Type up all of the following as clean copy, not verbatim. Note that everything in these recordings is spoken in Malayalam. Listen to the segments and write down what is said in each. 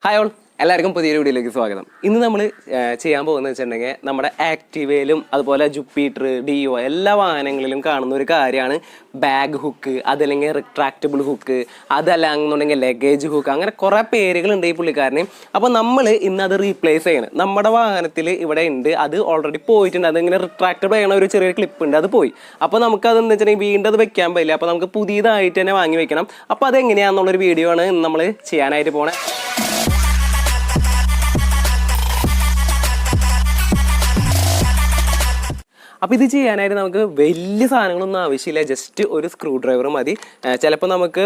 ഹായ് ഓൾ, എല്ലാവർക്കും പുതിയൊരു വീഡിയോയിലേക്ക് സ്വാഗതം. ഇന്ന് നമ്മൾ ചെയ്യാൻ പോകുന്നത് വെച്ചിട്ടുണ്ടെങ്കിൽ നമ്മുടെ ആക്റ്റീവയിലും അതുപോലെ ജുപ്പിറ്റർ, ഡിയോ എല്ലാ വാഹനങ്ങളിലും കാണുന്ന ഒരു കാര്യമാണ് ബാഗ് ഹുക്ക്, അതല്ലെങ്കിൽ റിട്രാക്റ്റബിൾ ഹുക്ക്, അതല്ലാന്നുണ്ടെങ്കിൽ ലഗേജ് ഹുക്ക്, അങ്ങനെ കുറേ പേരുകളുണ്ട് ഈ പുള്ളിക്കാരന്. അപ്പോൾ നമ്മൾ ഇന്ന് അത് റീപ്ലേസ് ചെയ്യണം. നമ്മുടെ വാഹനത്തിൽ ഇവിടെ ഉണ്ട്, അത് ഓൾറെഡി പോയിട്ടുണ്ട്. അതിങ്ങനെ റിട്രാക്റ്റബിൾ ചെയ്യണ ഒരു ചെറിയൊരു ക്ലിപ്പ് ഉണ്ട്, അത് പോയി. അപ്പോൾ നമുക്കതെന്ന് വെച്ചിട്ടുണ്ടെങ്കിൽ വീണ്ടും അത് വെക്കാൻ പറ്റില്ല. അപ്പോൾ നമുക്ക് പുതിയതായിട്ട് തന്നെ വാങ്ങി വെക്കണം. അപ്പോൾ അതെങ്ങനെയാണെന്നുള്ളൊരു വീഡിയോ ആണ് ഇന്ന് നമ്മൾ ചെയ്യാനായിട്ട് പോണേ. അപ്പോൾ ഇത് ചെയ്യാനായിട്ട് നമുക്ക് വലിയ സാധനങ്ങളൊന്നും ആവശ്യമില്ല. ജസ്റ്റ് ഒരു സ്ക്രൂ ഡ്രൈവർ മതി. ചിലപ്പോൾ നമുക്ക്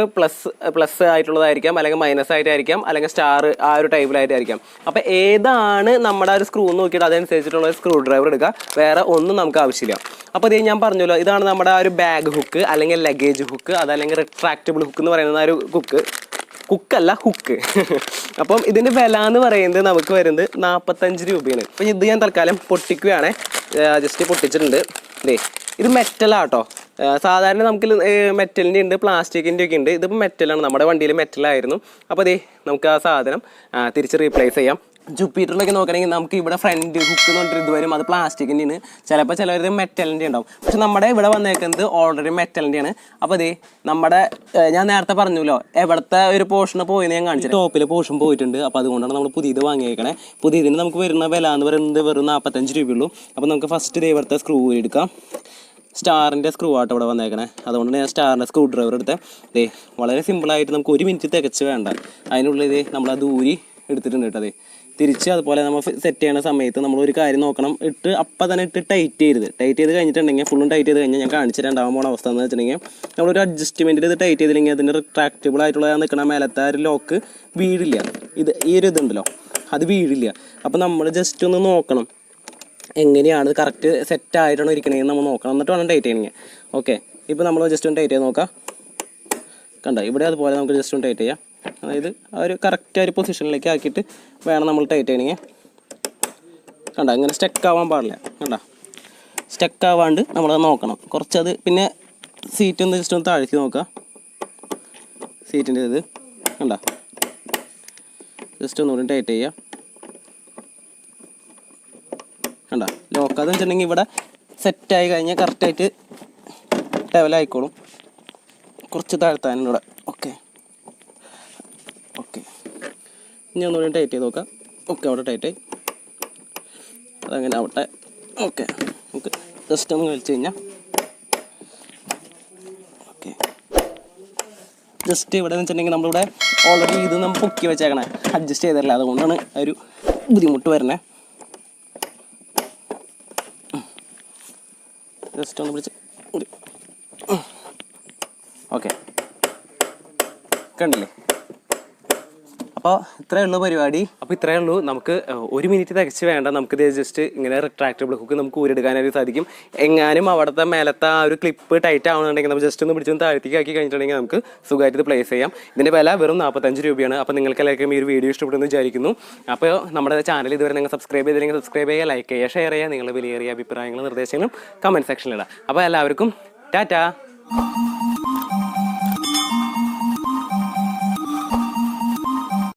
പ്ലസ് ആയിട്ടുള്ളതായിരിക്കാം, അല്ലെങ്കിൽ മൈനസ് ആയിട്ടായിരിക്കാം, അല്ലെങ്കിൽ സ്റ്റാർ ആ ഒരു ടൈപ്പിലായിട്ടായിരിക്കാം. അപ്പോൾ ഏതാണ് നമ്മുടെ ഒരു സ്ക്രൂ നോക്കിയിട്ട് അതനുസരിച്ചിട്ടുള്ള സ്ക്രൂ ഡ്രൈവർ എടുക്കുക. വേറെ ഒന്നും നമുക്ക് ആവശ്യമില്ല. അപ്പോൾ ഇത് ഞാൻ പറഞ്ഞല്ലോ, ഇതാണ് നമ്മുടെ ആ ഒരു ബാഗ് ഹുക്ക്, അല്ലെങ്കിൽ ലഗേജ് ഹുക്ക്, അതല്ലെങ്കിൽ റിട്രാക്റ്റബിൾ ഹുക്ക് എന്ന് പറയുന്ന ഒരു ഹുക്കല്ല ഹുക്ക്. അപ്പം ഇതിൻ്റെ വില എന്ന് പറയുന്നത് നമുക്ക് വരുന്നത് 45 രൂപയാണ്. അപ്പം ഇത് ഞാൻ തൽക്കാലം പൊട്ടിക്കുകയാണ്. ജസ്റ്റ് പൊട്ടിച്ചിട്ടുണ്ട്. ഇത് മെറ്റലാട്ടോ. സാധാരണ നമുക്ക് മെറ്റലിൻ്റെ ഉണ്ട്, പ്ലാസ്റ്റിക്കിൻ്റെ ഒക്കെ ഉണ്ട്. ഇതിപ്പോൾ മെറ്റലാണ്. നമ്മുടെ വണ്ടിയിൽ മെറ്റലായിരുന്നു. അപ്പോൾ നമുക്ക് ആ സാധനം തിരിച്ച് റീപ്ലേസ് ചെയ്യാം. ജുപ്പിറ്ററിലൊക്കെ നോക്കണമെങ്കിൽ നമുക്ക് ഇവിടെ ഫ്രണ്ട് ഹുക്ക് എന്ന് പറഞ്ഞിട്ട് ഇത് വരും, അത് പ്ലാസ്റ്റിക്കിൻ്റെയാണ്. ചിലപ്പോൾ ചിലവർ മെറ്റലിൻ്റെ ഉണ്ടാവും. പക്ഷെ നമ്മുടെ ഇവിടെ വന്നേക്കുന്നത് ഓൾറെഡി മെറ്റലിൻ്റെയാണ്. അപ്പോൾ നമ്മുടെ ഞാൻ നേരത്തെ പറഞ്ഞല്ലോ, എവിടുത്തെ ഒരു പോർഷന് പോയെന്ന് ഞാൻ കാണിച്ചു. ടോപ്പിലെ പോർഷൻ പോയിട്ടുണ്ട്. അപ്പോൾ അതുകൊണ്ടാണ് നമ്മൾ പുതിയത് വാങ്ങിയേക്കണേ. പുതിയതിന് നമുക്ക് വരുന്ന വില എന്ന് പറയുന്നത് വെറും 45 രൂപയുള്ളൂ. അപ്പോൾ നമുക്ക് ഫസ്റ്റ് ഇവിടുത്തെ സ്ക്രൂ എടുക്കാം. സ്റ്റാറിൻ്റെ സ്ക്രൂ ആട്ടോ ഇവിടെ വന്നേക്കണേ. അതുകൊണ്ട് ഞാൻ സ്റ്റാറിൻ്റെ സ്ക്രൂ ഡ്രൈവർ എടുത്തേ. വളരെ സിമ്പിളായിട്ട് നമുക്ക് 1 മിനിറ്റ് തികച്ച് വേണ്ട. അതിനുള്ളിൽ നമ്മളത് ഊരി എടുത്തിട്ടുണ്ട് കേട്ടോ. തിരിച്ച് അതുപോലെ നമ്മൾ സെറ്റ് ചെയ്യുന്ന സമയത്ത് നമ്മളൊരു കാര്യം നോക്കണം, അപ്പം തന്നെ ടൈറ്റ് ചെയ്ത് കഴിഞ്ഞിട്ടുണ്ടെങ്കിൽ ഫുള്ളും ടൈറ്റ് ചെയ്ത് കഴിഞ്ഞാൽ ഞാൻ കാണിച്ചിട്ട് ഉണ്ടാകാൻ പോകുന്ന അവസ്ഥ എന്ന് വെച്ചിട്ടുണ്ടെങ്കിൽ നമ്മളൊരു അഡ്ജസ്റ്റ്മെൻറ്റിൽ ഇത് ടൈറ്റ് ചെയ്തില്ലെങ്കിൽ അതിൻ്റെ റിട്രാക്റ്റബിൾ ആയിട്ടുള്ള നിൽക്കണ മേലത്തെ ഒരു ലോക്ക് വീഴില്ല. ഈ ഒരു ഇതുണ്ടല്ലോ, അത് വീഴില്ല. അപ്പോൾ നമ്മൾ ജസ്റ്റ് ഒന്ന് നോക്കണം എങ്ങനെയാണ് കറക്റ്റ് സെറ്റ് ആയിട്ടാണോ ഇരിക്കണമെന്ന് നമ്മൾ നോക്കണം. എന്നിട്ട് വേണം ടൈറ്റ് ചെയ്യണമെങ്കിൽ. ഓക്കെ, ഇപ്പോൾ നമ്മൾ ജസ്റ്റ് ഒന്ന് ടൈറ്റ് ചെയ്ത് നോക്കാം. കണ്ട ഇവിടെ അതുപോലെ നമുക്ക് ജസ്റ്റ് ഒന്ന് ടൈറ്റ് ചെയ്യാം. അതായത് ആ ഒരു കറക്റ്റ് ഒരു പൊസിഷനിലേക്ക് ആക്കിയിട്ട് വേണം നമ്മൾ ടൈറ്റ് ചെയ്യണമെങ്കിൽ. കണ്ട ഇങ്ങനെ സ്റ്റക്ക് ആവാൻ പാടില്ല. കണ്ട സ്റ്റക്ക് ആവാണ്ട് നമ്മളത് നോക്കണം. കുറച്ചത് പിന്നെ സീറ്റ് ഒന്ന് ജസ്റ്റ് ഒന്ന് താഴ്ത്തി നോക്കുക. സീറ്റിൻ്റെ ഇത് കണ്ട ജസ്റ്റ് ഒന്നുകൂടി ടൈറ്റ് ചെയ്യുക. കണ്ട ലോക്കാന്ന് വെച്ചിട്ടുണ്ടെങ്കിൽ ഇവിടെ സെറ്റായി കഴിഞ്ഞാൽ കറക്റ്റായിട്ട് ലെവലായിക്കോളും. കുറച്ച് താഴ്ത്താനും ഇവിടെ. ഓക്കെ, ഇനി ഒന്നുകൂടി ടൈറ്റ് ചെയ്ത് നോക്കാം. ഓക്കെ, അവിടെ ടൈറ്റായി. അതങ്ങനെ ആവട്ടെ. ഓക്കെ, നമുക്ക് ജസ്റ്റ് ഒന്ന് വലിച്ചു കഴിഞ്ഞാൽ ഓക്കെ. ജസ്റ്റ് ഇവിടെ വെച്ചിട്ടുണ്ടെങ്കിൽ നമ്മളിവിടെ ഓൾറെഡി ഇത് നമ്മൾ പൊക്കി വെച്ചേക്കണേ, അഡ്ജസ്റ്റ് ചെയ്തല്ല. അതുകൊണ്ടാണ് ഒരു ബുദ്ധിമുട്ട് വരണേ. ജസ്റ്റ് ഒന്ന് പിടിച്ച് ഓക്കെ, കണ്ടില്ലേ? അപ്പോൾ ഇത്രയേ ഉള്ളൂ പരിപാടി. അപ്പോൾ ഇത്രയേ ഉള്ളൂ. നമുക്ക് 1 മിനിറ്റ് തികച്ച് വേണ്ട. നമുക്കിത് ജസ്റ്റ് ഇങ്ങനെ റിട്രാക്റ്റബിൾ ഹുക്ക് നമുക്ക് ഊരെടുക്കാനായിട്ട് സാധിക്കും. എങ്ങാനും അവിടുത്തെ മേലത്തെ ആ ഒരു ക്ലിപ്പ് ടൈറ്റ് ആവുന്നുണ്ടെങ്കിൽ നമ്മൾ ജസ്റ്റ് ഒന്ന് പിടിച്ചൊന്ന് താഴ്ത്തിക്ക് ആക്കി കഴിഞ്ഞിട്ടുണ്ടെങ്കിൽ നമുക്ക് സുഖമായിട്ട് ഇത് പ്ലേസ് ചെയ്യാം. ഇതിൻ്റെ വില വെറും 45 രൂപയാണ്. അപ്പോൾ നിങ്ങൾക്ക് എല്ലാവർക്കും ഈ ഒരു വീഡിയോ ഇഷ്ടപ്പെടുന്നു വിചാരിക്കുന്നു. അപ്പോൾ നമ്മുടെ ചാനൽ ഇതുവരെ നിങ്ങൾ സബ്സ്ക്രൈബ് ചെയ്തില്ലെങ്കിൽ സബ്സ്ക്രൈബ് ചെയ്യുക, ലൈക്ക് ചെയ്യുക, ഷെയർ ചെയ്യുക. നിങ്ങളുടെ വിലയേറിയ അഭിപ്രായങ്ങളും നിർദ്ദേശങ്ങളും കമൻറ്റ് സെക്ഷനിലിടാം. അപ്പോൾ എല്ലാവർക്കും ടാറ്റാ.